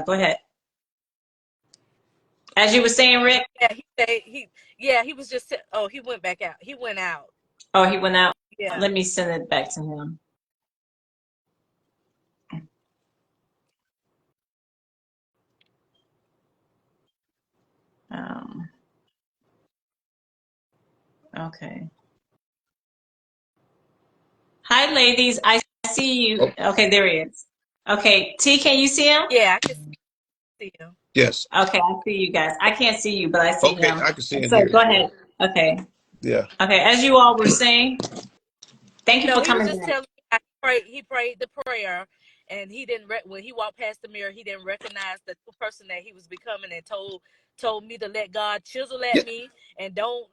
Go ahead. As you were saying, Rick. Yeah, he said he was just he went back out. He went out. Oh, he went out. Yeah. Let me send it back to him. Um, okay. Hi, ladies. I see you. Okay, there he is. Okay, T, can you see him? Yeah, I can see him. Yes. Okay, I see you guys. I can't see you, but I see Okay, him. I can see and So hear go you. ahead. Okay. Yeah. Okay, as you all were saying, thank you No, for he was coming just back. telling me how he prayed the prayer, and he didn't when he walked past the mirror, he didn't recognize the new person that he was becoming, and told me to let God chisel Yeah. at me and don't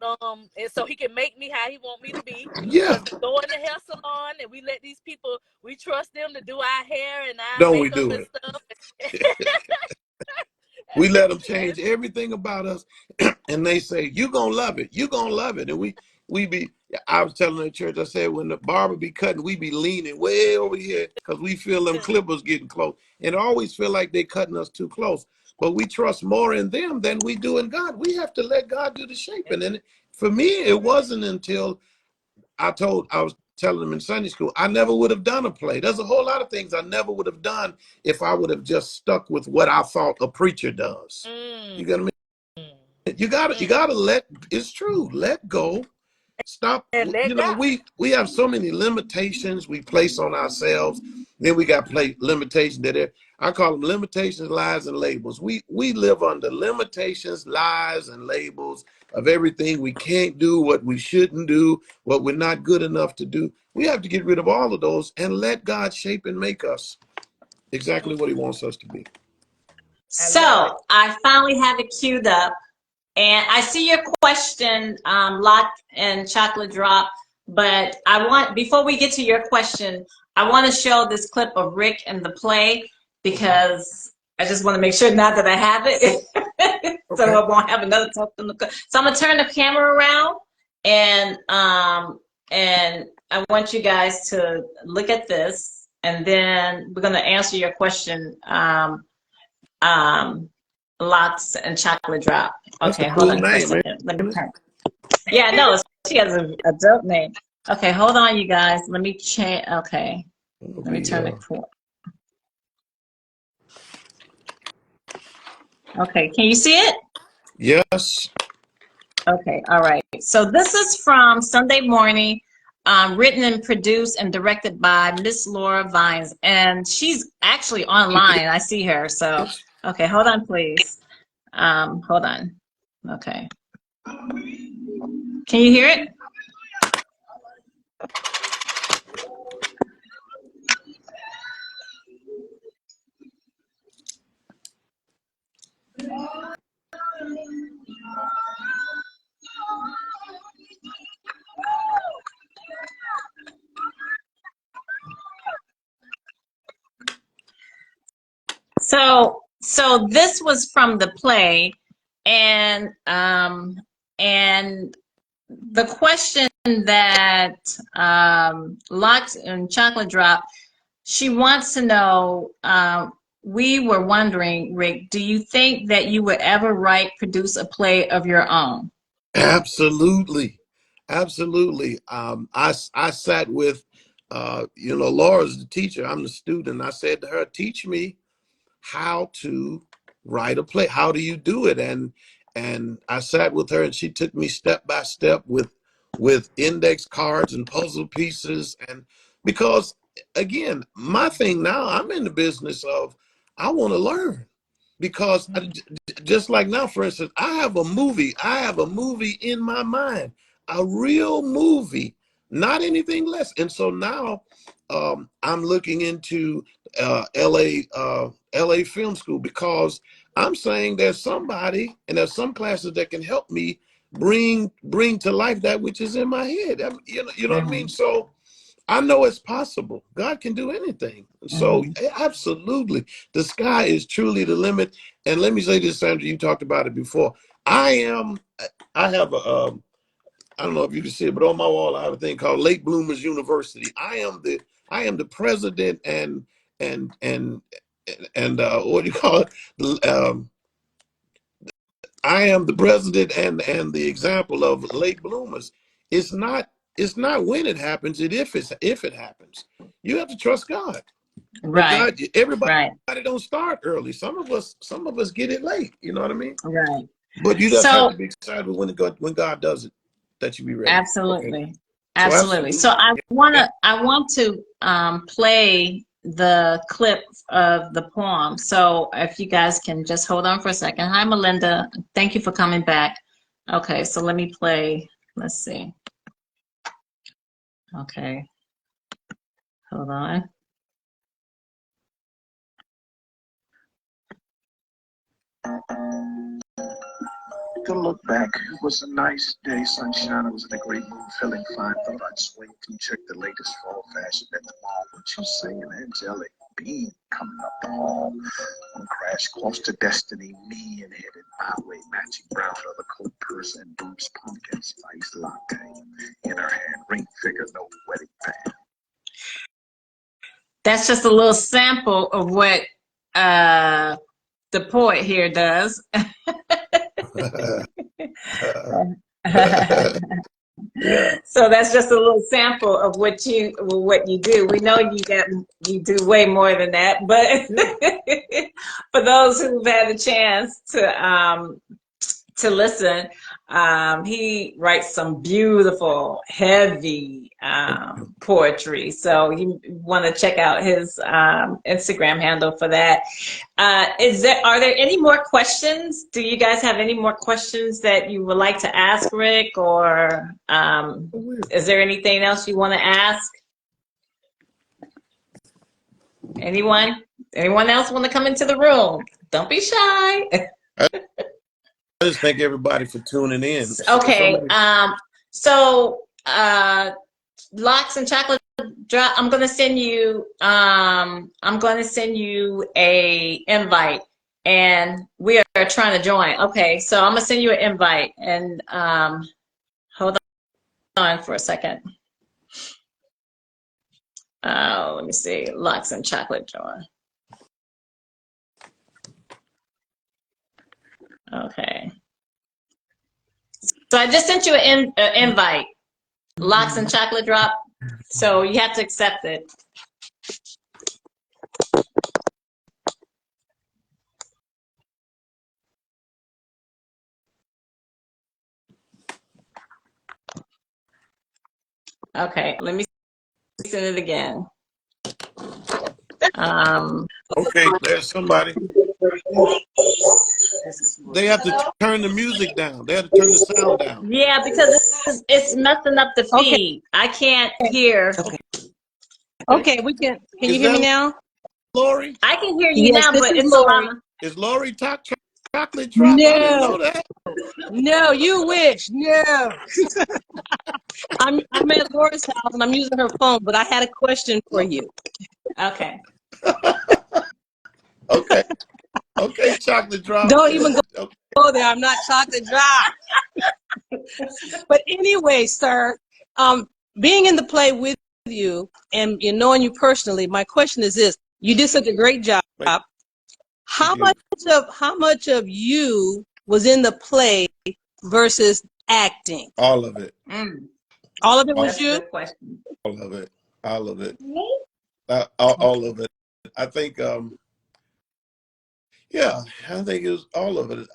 and so he can make me how he want me to be. Yeah. Because we go in the hair salon and we let these people, we trust them to do our hair and our Don't we makeup do and it? stuff. We let them And change everything about us, and they say, "You gonna love it. You gonna love it." And we be. I was telling the church. I said when the barber be cutting, we be leaning way over here because we feel them clippers getting close, and always feel like they cutting us too close. But we trust more in them than we do in God. We have to let God do the shaping. And for me, it wasn't until I was telling them in Sunday school, I never would have done a play. There's a whole lot of things I never would have done if I would have just stuck with what I thought a preacher does. mm, You got to you mm, gotta let, it's true, let go. Stop. and let You know, God. we have so many limitations we place on ourselves. Then we got limitations I call them limitations, lies, and labels. We live under limitations, lies, and labels of everything we can't do, what we shouldn't do, what we're not good enough to do. We have to get rid of all of those and let God shape and make us exactly what he wants us to be. I love it. So I finally have it queued up. And I see your question, Lot and Chocolate Drop, but before we get to your question, I want to show this clip of Rick and the play because I just want to make sure now that I have it, so Okay. I won't have another talk. So I'm gonna turn the camera around, and I want you guys to look at this, and then we're gonna answer your question. Lots and Chocolate Drop. That's a Okay, hold cool on for a name, man. second. Let me turn. Yeah, no, she has a dope name. Okay, hold on, you guys. Let me change. Okay, let me turn it cool. Okay, can you see it? Yes. Okay, all right. So this is from Sunday Morning, written and produced and directed by Miss Laura Vines, and she's actually online. I see her. So, okay, hold on, please. Hold on. Okay. Can you hear it? So this was from the play, and the question that Lot and Chocolate Drop, she wants to know. We were wondering, Rick, do you think that you would ever produce a play of your own? Absolutely. Absolutely. I sat with, Laura's the teacher. I'm the student. I said to her, teach me how to write a play. How do you do it? And I sat with her and she took me step by step with index cards and puzzle pieces. And because again, my thing now, I'm in the business of, I want to learn because just like now, for instance, I have a movie in my mind, a real movie, not anything less. And so now I'm looking into LA Film School because I'm saying there's somebody and there's some classes that can help me bring to life that which is in my head. You know what I mean? So I know it's possible. God can do anything. So absolutely, the sky is truly the limit. And let me say this, Sandra, you talked about it before. I have I don't know if you can see it, but on my wall I have a thing called Late Bloomers University. I am the president and and what do you call it? I am the president and the example of late bloomers. It's not when it happens, if it happens. You have to trust God. But Right. God, everybody Right. don't start early. Some of us get it late. You know what I mean? Right. But you just have So to be excited when God does it, that you be ready. Okay. absolutely. So Absolutely. So absolutely. Yeah. I want to play the clip of the poem. So if you guys can just hold on for a second. Hi, Melinda. Thank you for coming back. Okay, so let me play. Let's see. Okay, hold on. To look back, it was a nice day, sunshine. I was in a great mood, feeling fine. Thought I'd swing through, check the latest fall fashion at the mall. What you say, an angelic being coming up the hall. On crash course to destiny, me and headed my way, matching brown leather coat, purse and boots, pumpkin spice latte. In her hand, ring finger, no wedding band. That's just a little sample of what the poet here does. Yeah. So that's just a little sample of what you do. We know you do way more than that, but for those who've had a chance to listen, he writes some beautiful, heavy poetry. So you want to check out his Instagram handle for that. Are there any more questions? Do you guys have any more questions that you would like to ask Rick, or is there anything else you want to ask? Anyone? Anyone else want to come into the room? Don't be shy. I just thank everybody for tuning in. Okay. Locks and Chocolate Drop, I'm gonna send you a invite, and we are trying to join. Okay, so I'm gonna send you an invite, and hold on for a second. Let me see. Locks and Chocolate join. Okay. So I just sent you an invite. Locks and Chocolate Drop. So you have to accept it. Okay, let me send it again. Okay, there's somebody. They have to turn the music down. They have to turn the sound down. Yeah, because it's messing up the feed. I can't hear. Okay, we can. Can you Is hear me that now? Lori? I can hear you Yes, now, this but is it's a Lori. lot. Is Lori chocolate drop? I didn't know No, that. no, you wish. No. I'm at Laura's house and I'm using her phone, but I had a question for you. Okay. Okay. Okay, chocolate drop. Don't even Okay. go there. I'm not chocolate drop. But anyway, sir, being in the play with you and knowing you personally, my question is this: you did such a great job. How much of you was in the play versus acting? All of it. All of it was That's a you? good question. All of it. All of it. All of it. I think yeah, I think it was all of it.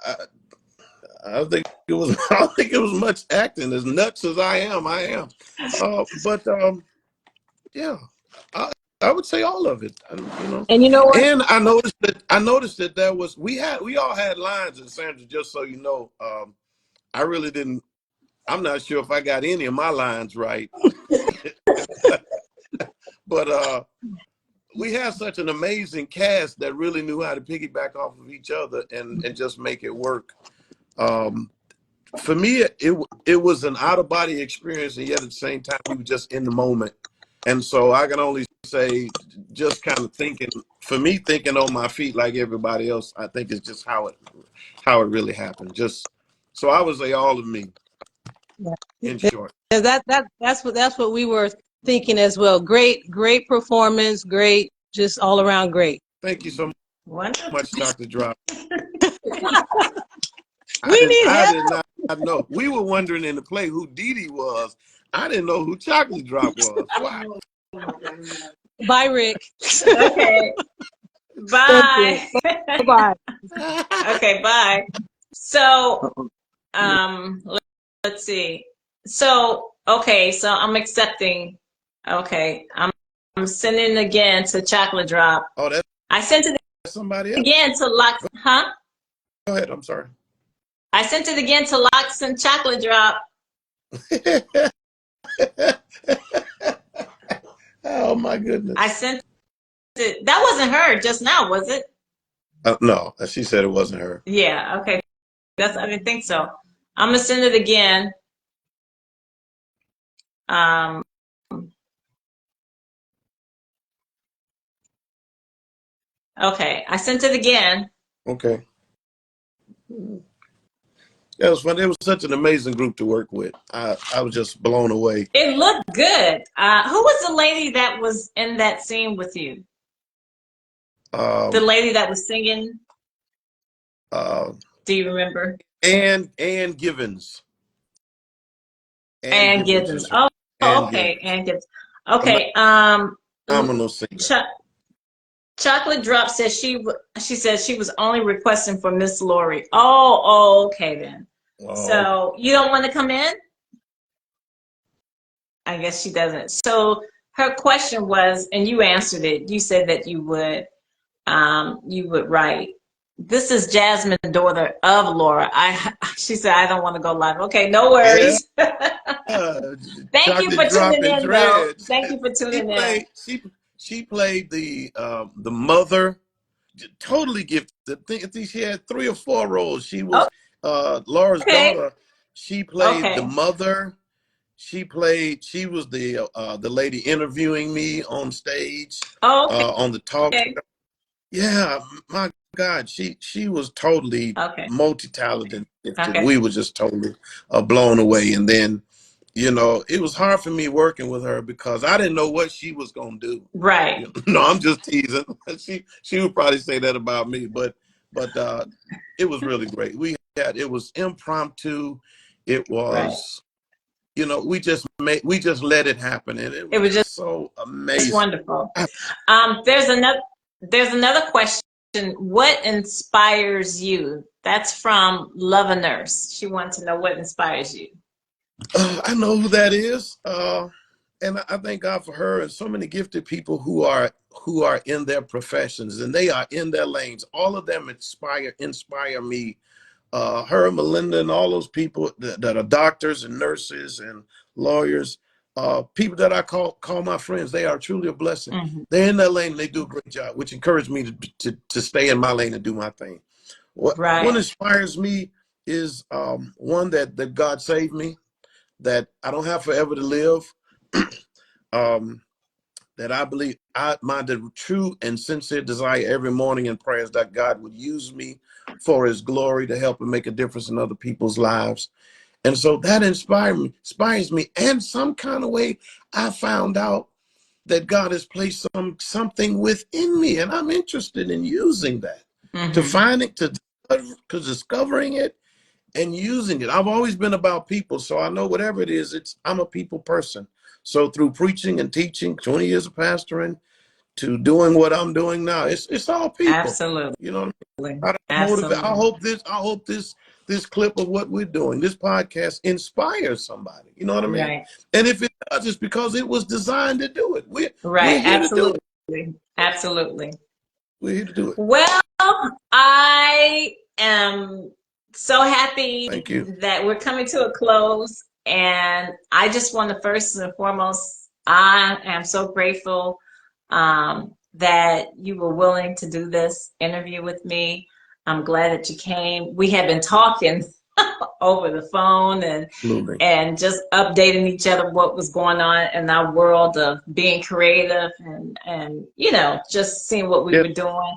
I think it was I don't think it was much acting. As nuts as I am. But yeah. I would say all of it. You know. And you know what? And I noticed that there was we all had lines in Saundra, just so you know. I really didn't. I'm not sure if I got any of my lines right. But we have such an amazing cast that really knew how to piggyback off of each other and just make it work. For me, it was an out of body experience, and yet at the same time, we were just in the moment. And so I can only say, just kind of thinking, for me, thinking on my feet like everybody else, I think it's just how it really happened. Just so I would say all of me, in short. That's what we were thinking as well. Great performance, great, just all around great. Thank you so Wonderful. much, Dr. Drop. We need I help. did not know. We were wondering in the play who Dee Dee was. I didn't know who Chocolate Drop was. Wow. Bye, Rick. Okay. Thank you. Bye. Bye. Okay, bye. So, let's see. So, okay, so I'm accepting. Okay, I'm sending again to Chocolate Drop. Oh, that's I sent it somebody else. again to Lux, huh? Go ahead. I'm sorry. I sent it again to Lux and Chocolate Drop. Oh my goodness. I sent it. That wasn't her just now, was it? No, she said it wasn't her. Yeah, okay. I didn't think so. I'm gonna send it again. Okay, I sent it again. Okay. It was fun. It was such an amazing group to work with. I was just blown away. It looked good. Who was the lady that was in that scene with you? The lady that was singing. Uh, Do you remember? Ann Givens. Ann Gibbons. Oh, okay. Ann Gibbons. Okay. Phenomenal singer. Chocolate Drop says she said she was only requesting for Miss Lori. Oh, okay then. So you don't want to come in? I guess she doesn't. So her question was, and you answered it. You said that you would write. This is Jasmine, daughter of Laura. She said I don't want to go live. Okay, no worries. Thank you for tuning in, though. Thank you for tuning in. She played the mother, totally gifted. I think she had 3 or 4 roles. She was Laura's daughter. She played the mother. She was the lady interviewing me on stage on the talk show. Yeah, my God, she was totally multi-talented. We were just totally blown away. And then, you know, it was hard for me working with her because I didn't know what she was gonna do. Right. You know, no, I'm just teasing. She would probably say that about me, but it was really great. It was impromptu. It was, you know, we just let it happen, and it was just so amazing. It's wonderful. There's another question. What inspires you? That's from Love a Nurse. She wants to know what inspires you. I know who that is, and I thank God for her and so many gifted people who are in their professions and they are in their lanes. All of them inspire me. Her, Melinda, and all those people that are doctors and nurses and lawyers, people that I call my friends. They are truly a blessing. Mm-hmm. They're in their lane and they do a great job, which encouraged me to stay in my lane and do my thing. What inspires me is one that God saved me, that I don't have forever to live, that I believe the true and sincere desire every morning in prayer is that God would use me for his glory to help and make a difference in other people's lives. And so that inspires me. And some kind of way I found out that God has placed something within me, and I'm interested in using that, to find it, to discovering it and using it. I've always been about people, so I know whatever it is, I'm a people person. So through preaching and teaching, 20 years of pastoring, to doing what I'm doing now, it's all people. Absolutely. You know what I mean? I hope this clip of what we're doing, this podcast, inspires somebody. You know what I mean? Right. And if it does, it's because it was designed to do it. We're here Absolutely. to do it. Absolutely. We're here to do it. Well, I am so happy that we're coming to a close. And I just want to first and foremost, I am so grateful that you were willing to do this interview with me. I'm glad that you came. We have been talking over the phone and just updating each other what was going on in our world of being creative and you know, just seeing what we were doing.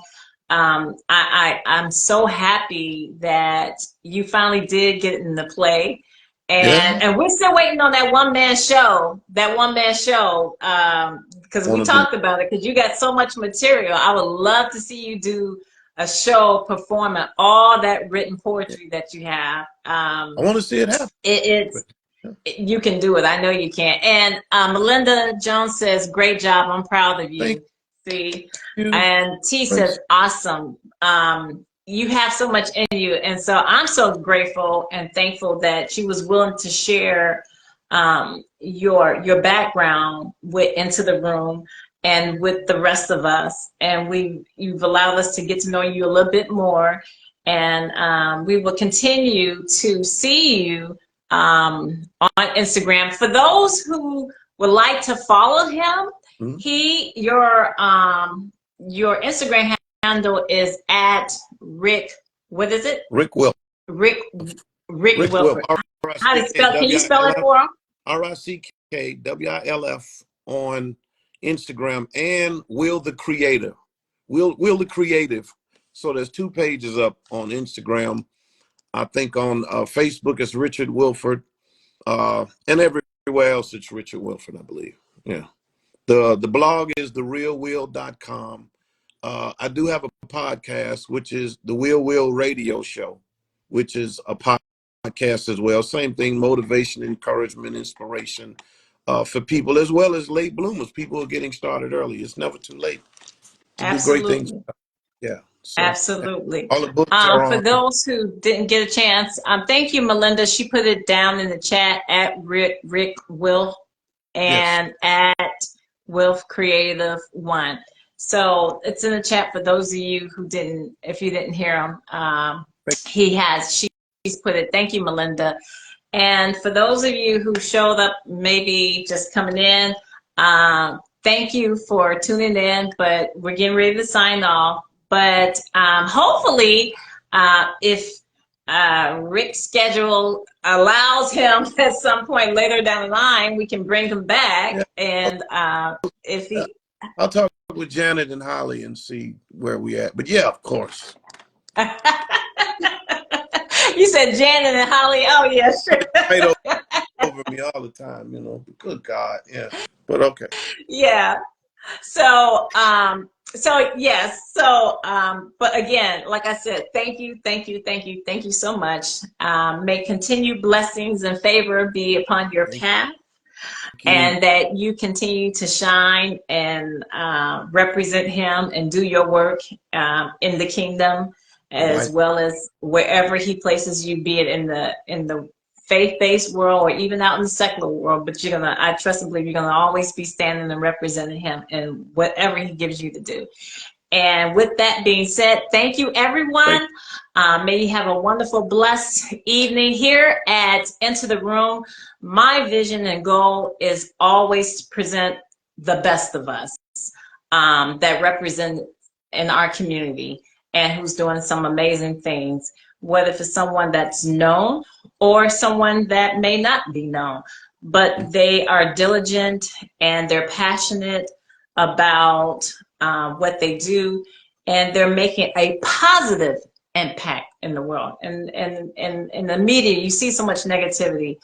I'm so happy that you finally did get in the play, Yeah. And we're still waiting on that one man show. Because we Wanna do. talked about it. Because you got so much material. I would love to see you do a show performing all that written poetry that you have. I want to see it happen. It's you can do it. I know you can. And Melinda Jones says, "Great job. I'm proud of Thank you." See, you. and T says, "Awesome. You have so much in you." And so I'm so grateful and thankful that you was willing to share your background into the room and with the rest of us. And you've allowed us to get to know you a little bit more. And we will continue to see you on Instagram. For those who would like to follow him, your Instagram handle is at Rick. What is it? Rick Wilford. Rick Wilford. How to spell? Can you spell it for him? RICKWILF on Instagram, and Will the Creator. Will the Creative. So there's 2 pages up on Instagram. I think on Facebook it's Richard Wilford, and everywhere else it's Richard Wilford, I believe. Yeah. The blog is therealwill.com. I do have a podcast, which is the Will Radio Show, which is a podcast as well. Same thing, motivation, encouragement, inspiration for people, as well as late bloomers. People are getting started early. It's never too late to do great things. Yeah. So, Absolutely. all the books are For on. those who didn't get a chance, thank you, Melinda. She put it down in the chat at Rick Wilf and at Wilf Creative One. So it's in the chat for those of you who didn't, if you didn't hear him. She's put it. Thank you, Melinda. And for those of you who showed up, maybe just coming in, thank you for tuning in, but we're getting ready to sign off. But hopefully, if Rick's schedule allows him at some point later down the line, we can bring him back. And I'll talk with Janet and Holly and see where we at. But yeah, of course. You said Janet and Holly. Oh, yeah, sure. Right over me all the time, Good God, yeah. But okay. Yeah. But again, like I said, thank you so much. May continued blessings and favor be upon your path, and that you continue to shine and represent him and do your work in the kingdom, as well as wherever he places you, be it in the faith-based world or even out in the secular world. But I trust and believe you're gonna always be standing and representing him in whatever he gives you to do. And with that being said, thank you, everyone. May you have a wonderful, blessed evening here at Into the Room. My vision and goal is always to present the best of us that represent in our community and who's doing some amazing things, whether it's someone that's known or someone that may not be known, but they are diligent and they're passionate about what they do, and they're making a positive impact in the world. And in the media, you see so much negativity,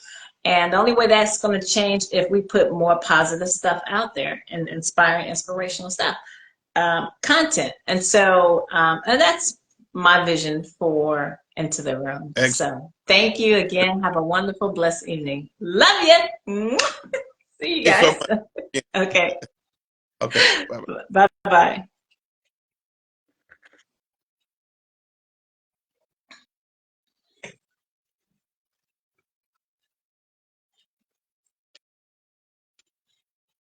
and the only way that's going to change if we put more positive stuff out there and inspiring, inspirational stuff, content. And so, and that's my vision for Into the Room. Excellent. So thank you again. Have a wonderful, blessed evening. Love you. See you guys. Okay. Okay. Bye-bye.